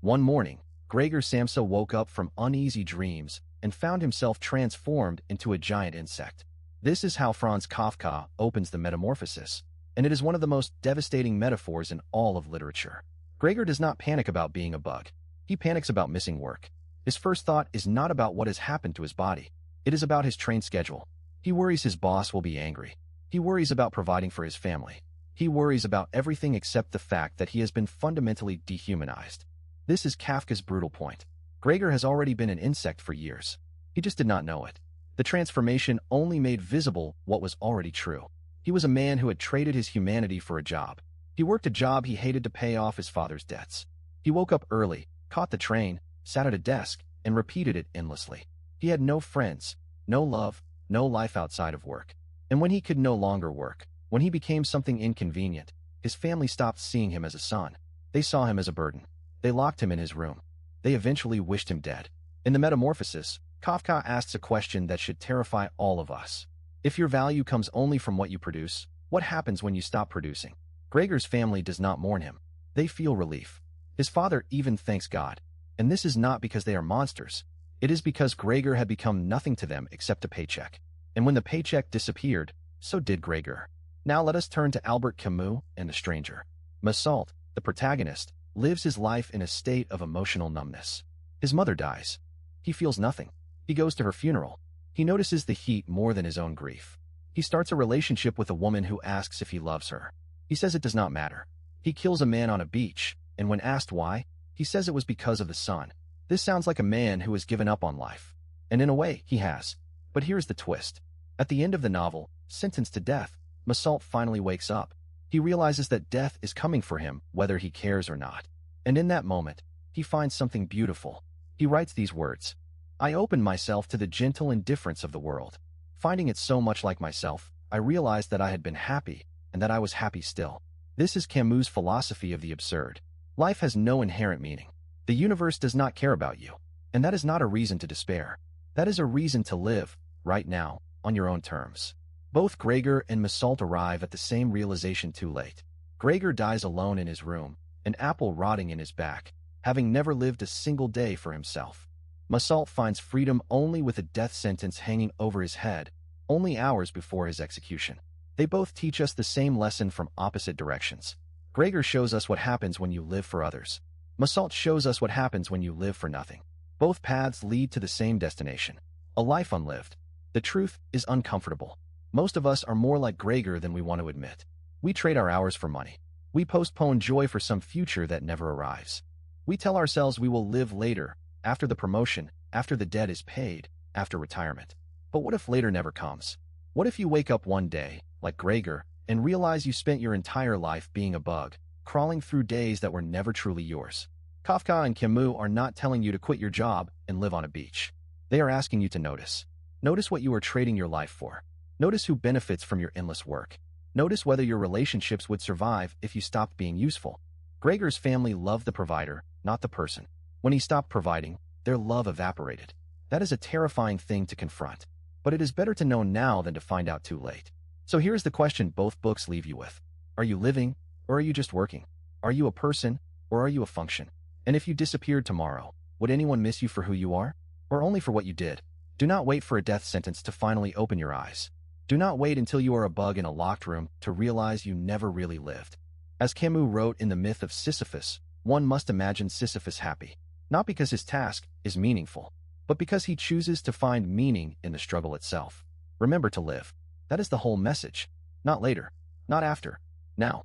One morning, Gregor Samsa woke up from uneasy dreams and found himself transformed into a giant insect. This is how Franz Kafka opens the Metamorphosis, and it is one of the most devastating metaphors in all of literature. Gregor does not panic about being a bug. He panics about missing work. His first thought is not about what has happened to his body. It is about his train schedule. He worries his boss will be angry. He worries about providing for his family. He worries about everything except the fact that he has been fundamentally dehumanized. This is Kafka's brutal point. Gregor has already been an insect for years. He just did not know it. The transformation only made visible what was already true. He was a man who had traded his humanity for a job. He worked a job he hated to pay off his father's debts. He woke up early, caught the train, sat at a desk, and repeated it endlessly. He had no friends, no love, no life outside of work. And when he could no longer work, when he became something inconvenient, his family stopped seeing him as a son. They saw him as a burden. They locked him in his room. They eventually wished him dead. In the Metamorphosis, Kafka asks a question that should terrify all of us. If your value comes only from what you produce, what happens when you stop producing? Gregor's family does not mourn him. They feel relief. His father even thanks God. And this is not because they are monsters. It is because Gregor had become nothing to them except a paycheck. And when the paycheck disappeared, so did Gregor. Now let us turn to Albert Camus and the Stranger. Massault, the protagonist, lives his life in a state of emotional numbness. His mother dies. He feels nothing. He goes to her funeral. He notices the heat more than his own grief. He starts a relationship with a woman who asks if he loves her. He says it does not matter. He kills a man on a beach, and when asked why, he says it was because of the sun. This sounds like a man who has given up on life. And in a way, he has. But here's the twist. At the end of the novel, sentenced to death, Massault finally wakes up. He realizes that death is coming for him, whether he cares or not. And in that moment, he finds something beautiful. He writes these words: I opened myself to the gentle indifference of the world. Finding it so much like myself, I realized that I had been happy, and that I was happy still. This is Camus' philosophy of the absurd. Life has no inherent meaning. The universe does not care about you. And that is not a reason to despair. That is a reason to live, right now, on your own terms. Both Gregor and Massault arrive at the same realization too late. Gregor dies alone in his room, an apple rotting in his back, having never lived a single day for himself. Massault finds freedom only with a death sentence hanging over his head, only hours before his execution. They both teach us the same lesson from opposite directions. Gregor shows us what happens when you live for others. Massault shows us what happens when you live for nothing. Both paths lead to the same destination, a life unlived. The truth is uncomfortable. Most of us are more like Gregor than we want to admit. We trade our hours for money. We postpone joy for some future that never arrives. We tell ourselves we will live later, after the promotion, after the debt is paid, after retirement. But what if later never comes? What if you wake up one day, like Gregor, and realize you spent your entire life being a bug, crawling through days that were never truly yours? Kafka and Camus are not telling you to quit your job and live on a beach. They are asking you to notice. Notice what you are trading your life for. Notice who benefits from your endless work. Notice whether your relationships would survive if you stopped being useful. Gregor's family loved the provider, not the person. When he stopped providing, their love evaporated. That is a terrifying thing to confront. But it is better to know now than to find out too late. So here's the question both books leave you with. Are you living, or are you just working? Are you a person, or are you a function? And if you disappeared tomorrow, would anyone miss you for who you are? Or only for what you did? Do not wait for a death sentence to finally open your eyes. Do not wait until you are a bug in a locked room to realize you never really lived. As Camus wrote in The Myth of Sisyphus, one must imagine Sisyphus happy, not because his task is meaningful, but because he chooses to find meaning in the struggle itself. Remember to live. That is the whole message. Not later, not after, now.